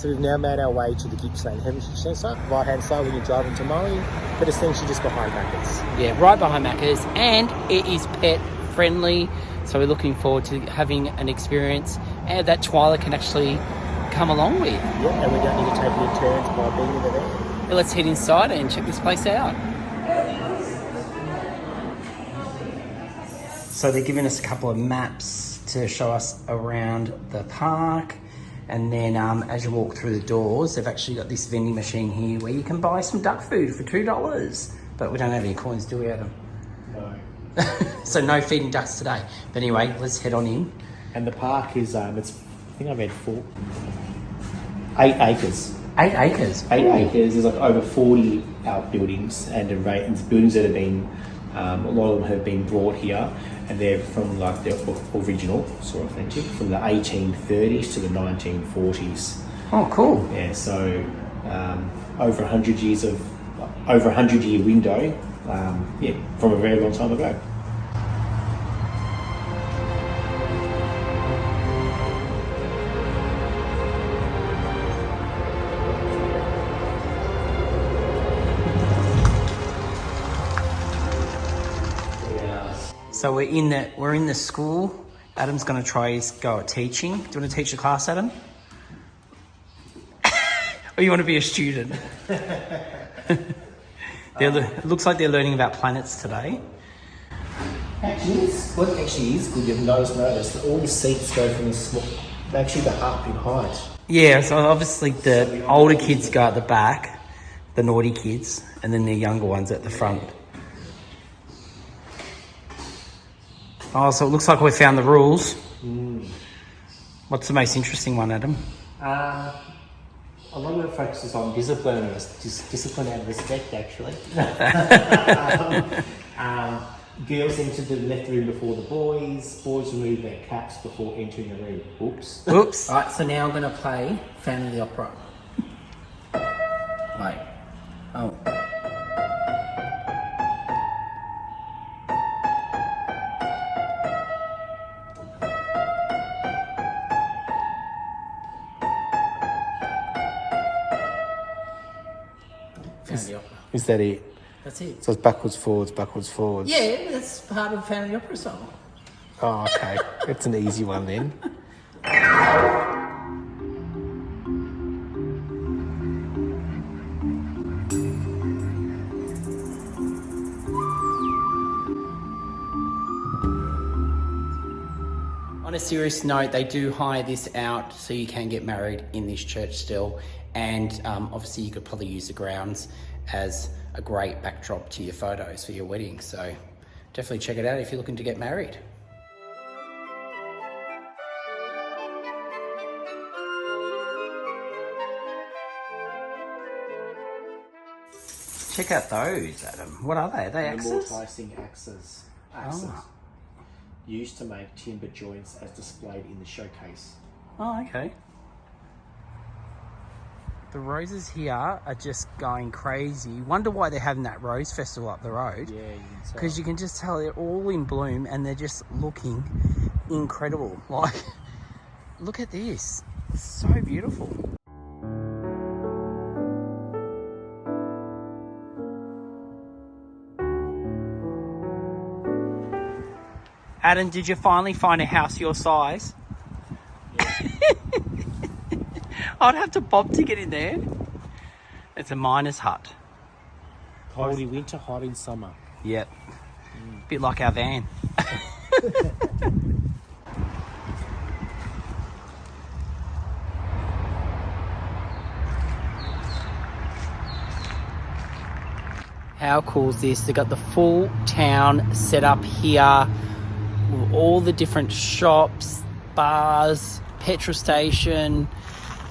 So we've now made our way to the Gippsland Heritage Centre. Right hand side when you're driving to Moe, but essentially just behind Macca's. Yeah, right behind Macca's, and it is pet friendly. So we're looking forward to having an experience that Twyla can actually come along with. Yeah, and we don't need to take any turns by being in the van. Let's head inside and check this place out. So they're giving us a couple of maps to show us around the park. And then as you walk through the doors, they've actually got this vending machine here where you can buy some duck food for $2. But we don't have any coins, do we, Adam? No. So no feeding ducks today. But anyway, let's head on in. And the park is, I think I read 8 acres. 8 acres? 8 acres. There's like over 40 outbuildings and buildings that have been, a lot of them have been brought here, and they're from like the original, sort of authentic, from the 1830s to the 1940s. Oh, cool. Yeah, so over 100 year window, from a very long time ago. So we're in the school. Adam's going to try his go at teaching. Do you want to teach a class, Adam? Or you want to be a student? It looks like they're learning about planets today. What actually is good, you've noticed that all the seats go from this small, actually the up in height. Yeah, so obviously the older kids go at the back, the naughty kids, and then the younger ones at the front. Oh, so it looks like we found the rules. What's the most interesting one, Adam? A lot of it focuses on discipline and respect, actually. Girls enter the left room before the boys. Boys remove their caps before entering the room. Oops. Oops. All right, so now I'm going to play Phantom of the Opera. Wait. Oh. Is that it? That's it. So it's backwards, forwards, backwards, forwards. Yeah, that's part of Phantom of the Opera song. Oh, okay. It's an easy one then. On a serious note, they do hire this out so you can get married in this church still. And obviously you could probably use the grounds as a great backdrop to your photos for your wedding. So definitely check it out if you're looking to get married. Check out those, Adam. What are they? Are they axes? Mortising axes. Oh. Used to make timber joints as displayed in the showcase. Oh, okay. The roses here are just going crazy. Wonder why they're having that rose festival up the road. Yeah, because you can just tell they're all in bloom and they're just looking incredible. Like, look at this. It's so beautiful. Adam, did you finally find a house your size? Yeah. I'd have to bob to get in there. It's a miner's hut. Cold in winter, hot in summer. Yep. Bit like our van. How cool is this? They've got the full town set up here with all the different shops, bars, petrol station.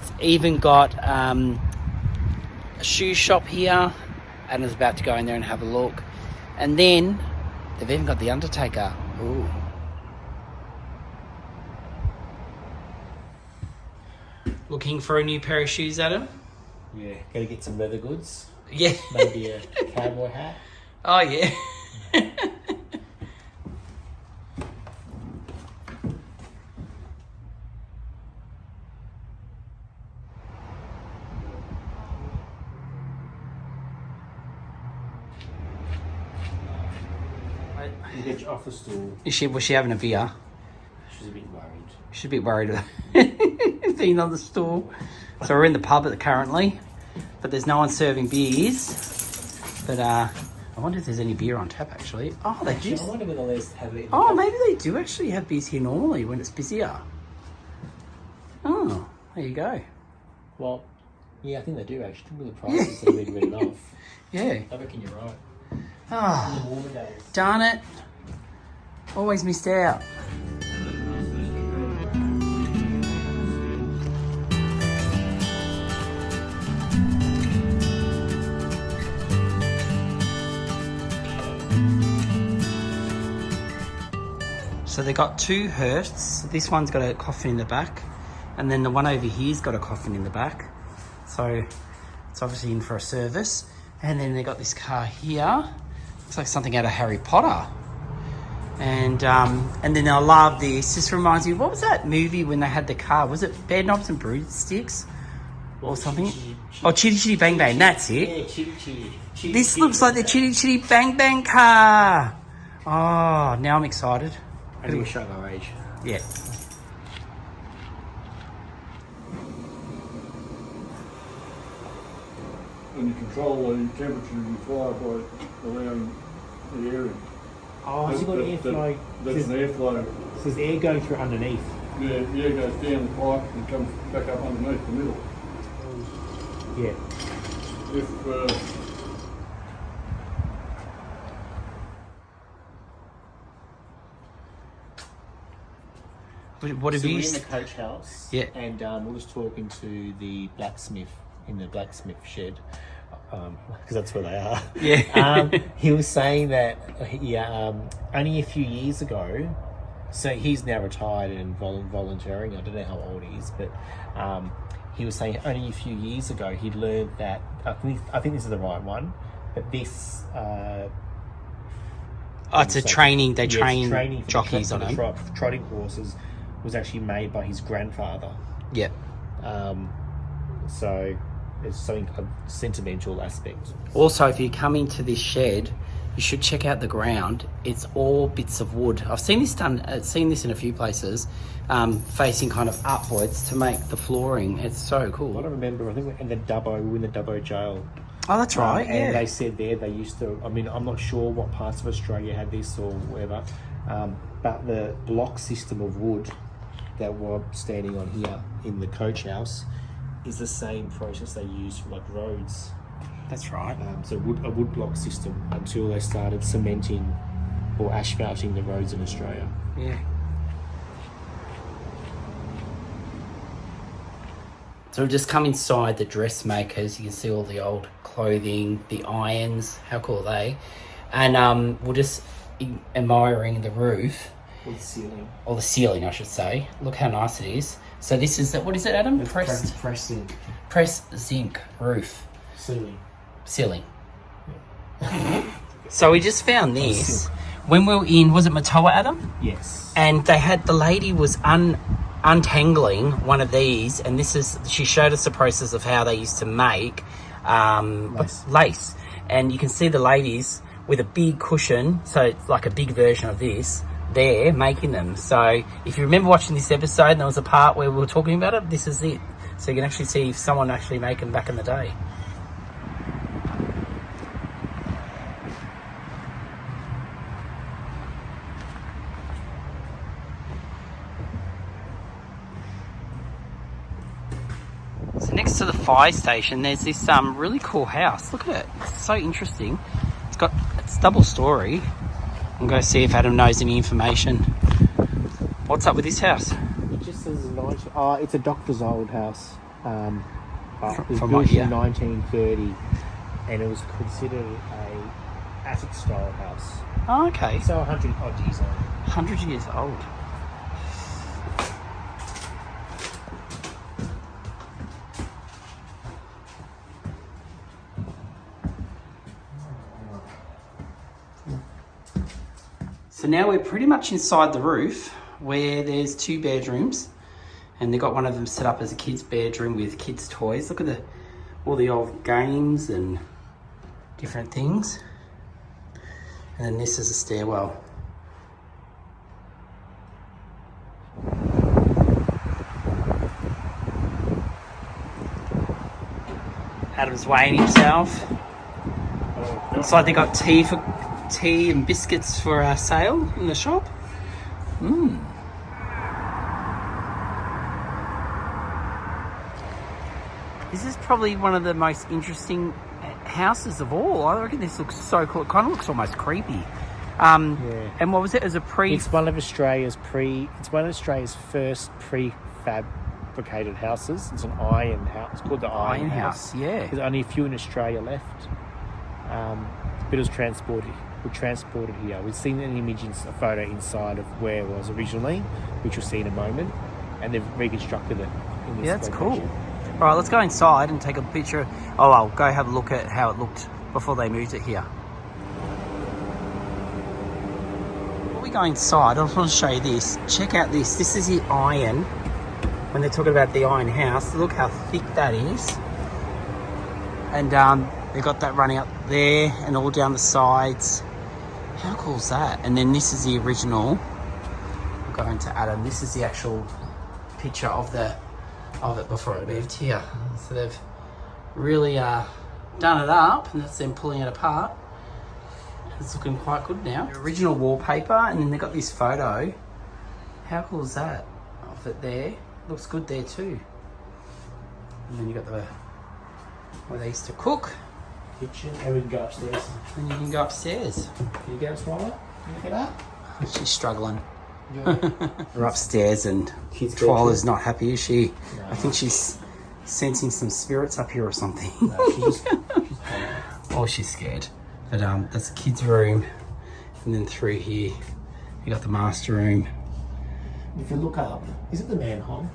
It's even got a shoe shop here. Adam's about to go in there and have a look. And then they've even got the Undertaker. Ooh. Looking for a new pair of shoes, Adam? Yeah, gotta get some leather goods. Yeah. Maybe a cowboy hat. Oh, yeah. You get you off the stool. Was she having a beer? She's a bit worried. She's a bit worried about being on the stool. So we're in the pub currently, but there's no one serving beers. But I wonder if there's any beer on tap actually. Oh, they do. I wonder whether they have it. Oh, maybe they do actually have beers here normally when it's busier. Oh, there you go. Well, yeah, I think they do actually. With the prices that have been written off. Yeah. I reckon you're right. Oh, In the warmer days. darn it. Always missed out. So they got two hearses. This one's got a coffin in the back, and then the one over here's got a coffin in the back. So it's obviously in for a service. And then they got this car here. Looks like something out of Harry Potter. And then I love this. This reminds me, what was that movie when they had the car? Was it Bed Knobs and Broomsticks or something? Chitty Chitty Bang Bang. That's it. Yeah, Chitty. This looks like the Chitty Chitty Bang Bang car. Oh, now I'm excited. I think we're showing our age. Yeah. And you control the temperature you fly by around the area. Oh, has it got airflow? That's an airflow. So there's air going through underneath. Yeah, the air goes down the pipe and comes back up underneath the middle. Yeah. If What have So you... we're in the coach house. Yeah. And we're just talking to the blacksmith in the blacksmith shed. Because that's where they are. Yeah. He was saying that only a few years ago, so he's now retired and volunteering. I don't know how old he is, but he was saying only a few years ago he'd learned that, I think this is the right one, but this... it's a training, they train training for jockeys on them. Trotting horses was actually made by his grandfather. Yeah. So it's something, a sentimental aspect. Also, if you come into this shed, you should check out the ground. It's all bits of wood. I've seen this in a few places, facing kind of upwards to make the flooring. It's so cool. I don't remember, I think we were in the Dubbo jail. Oh, that's right, yeah. And they said there they used to, I mean, I'm not sure what parts of Australia had this or whatever, but the block system of wood that we're standing on here in the coach house is the same process they use for like roads. That's right. So a wood block system until they started cementing or asphalting the roads in Australia. Yeah. So we've just come inside the dressmakers. You can see all the old clothing, the irons. How cool are they? And we're just admiring the roof. Or the ceiling. Or the ceiling, I should say. Look how nice it is. So this is, what is it, Adam? It's press zinc. Pressed zinc roof. Ceiling. So we just found this. When we were in, was it Matoa, Adam? Yes. And they had, the lady was untangling one of these, and she showed us the process of how they used to make lace. And you can see the ladies with a big cushion, so it's like a big version of this, there making them. So if you remember watching this episode, and there was a part where we were talking about it, this is it. So you can actually see if someone actually made them back in the day. So next to the fire station, there's this really cool house. Look at it. It's so interesting. It's double story. I'm going to see if Adam knows any information. What's up with this house? It just says it's a doctor's old house. It was From built what year? in 1930, and it was considered a attic style house. Oh, okay. So 100 odd years old. 100 years old. So now we're pretty much inside the roof where there's 2 bedrooms, and they've got one of them set up as a kid's bedroom with kids' toys. Look at all the old games and different things. And then this is a stairwell. Adam's weighing himself. Looks like they got tea and biscuits for sale in the shop. This is probably one of the most interesting houses of all. I reckon this looks so cool. It kind of looks almost creepy. And what was it? As a It's one of Australia's first prefabricated houses. It's an iron house. It's called the Iron House. Yeah. There's only a few in Australia left. But it was transported here. We've seen an image, a photo inside of where it was originally, which we'll see in a moment, and they've reconstructed it. In this That's location. cool. All right, let's go inside and take a picture. Oh, I'll go have a look at how it looked before they moved it here. Before we go inside, I just want to show you this. Check out this. This is the iron. When they're talking about the iron house, look how thick that is. And they've got that running up there and all down the sides. How cool is that? And then this is the original. I'll go into Adam. This is the actual picture of it before it moved here. So they've really done it up, and that's them pulling it apart. It's looking quite good now. The original wallpaper, and then they've got this photo. How cool is that? Of it there. Looks good there too. And then you got where they used to cook. Kitchen, and we can go upstairs. And you can go upstairs. Can you go, Twyla? Look at that. She's struggling. Yeah. We're upstairs and Twyla's not happy, is she? No. I think she's sensing some spirits up here or something. No, she's Oh, she's scared. But that's the kids' room. And then through here, you got the master room. If you look up, is it the manhole?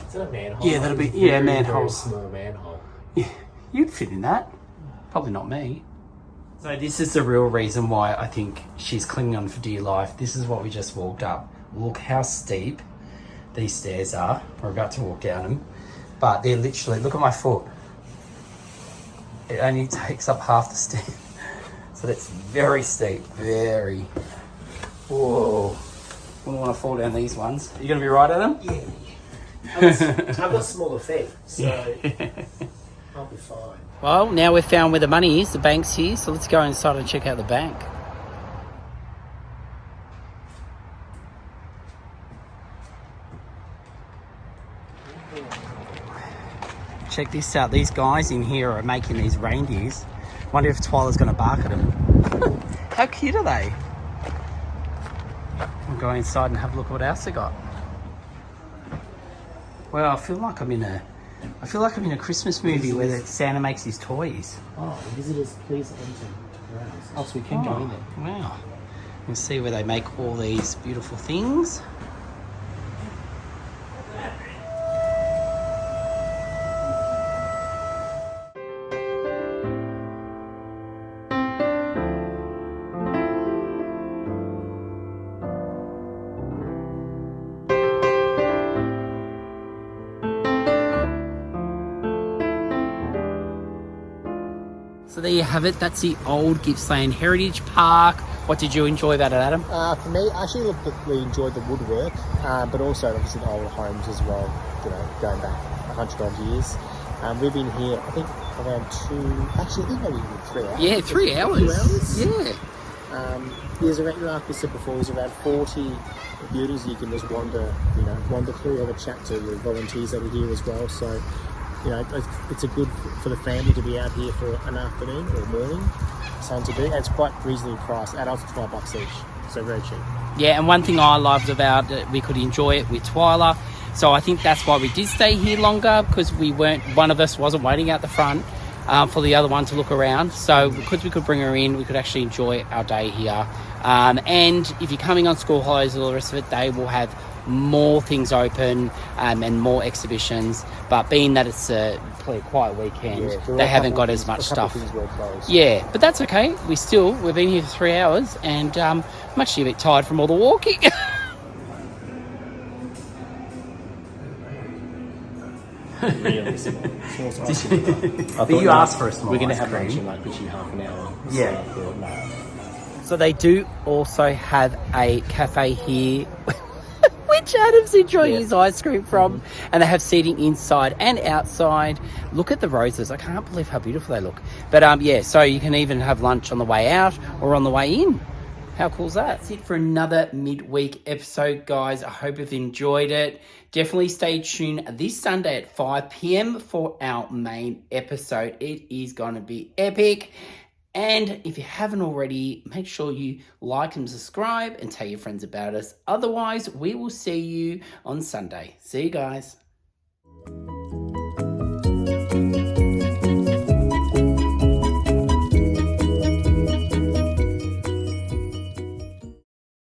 Is that a manhole? Yeah, that'll be, manhole. Very small manhole. Yeah, you'd fit in that. Probably not me. So this is the real reason why I think she's clinging on for dear life. This is what we just walked up. Look how steep these stairs are. We're about to walk down them. But they're literally, look at my foot. It only takes up half the stair. So that's very steep, very. Whoa. Wouldn't want to fall down these ones. Are you going to be right, Adam? Yeah. I've got smaller feet, so I'll be fine. Well, now we've found where the money is. The bank's here, so let's go inside and check out the bank. Check this out. These guys in here are making these reindeers. Wonder if Twyla's going to bark at them. How cute are they? We'll go inside and have a look at what else they got. Well, I feel like I'm in a Christmas movie where Santa makes his toys. Oh, visitors, please enter. Oh, so we can go in there. Wow. You can see where they make all these beautiful things. So there you have it. That's the old Gippsland Heritage Park. What did you enjoy about it, Adam? For me, I actually really enjoyed the woodwork, but also obviously the older homes as well, you know, going back 100 odd years. We've been here, I think, around I think maybe 3 hours. Yeah, 3 hours. 2 hours? Yeah. There's around, like we said before, there's around 40 buildings you can just wander through, have a chat to the volunteers that are here as well. So, you know, it's a good for the family to be out here for an afternoon or morning, something to do. And it's quite reasonably priced. Adults are $12 each, so very cheap. Yeah, and one thing I loved about it, we could enjoy it with Twyla. So I think that's why we did stay here longer, because one of us wasn't waiting out the front for the other one to look around. So because we could bring her in, we could actually enjoy our day here. And if you're coming on school holidays or the rest of it, they will have more things open and more exhibitions. But being that it's a quiet weekend, they haven't got as much stuff. Yeah, but that's okay. We've been here for 3 hours and I'm actually a bit tired from all the walking. Really small. But you asked for a small We're going to ice have cream. lunch in like literally half an hour. Yeah. So I thought, no. So they do also have a cafe here. We which Adam's enjoying his ice cream from. And they have seating inside and outside. Look at the roses. I can't believe how beautiful they look. But yeah, so you can even have lunch on the way out or on the way in. How cool is that? That's it for another midweek episode, guys. I hope you've enjoyed it. Definitely stay tuned this Sunday at 5 p.m. for our main episode. It is going to be epic. And if you haven't already, make sure you like and subscribe and tell your friends about us. Otherwise, we will see you on Sunday. See you guys.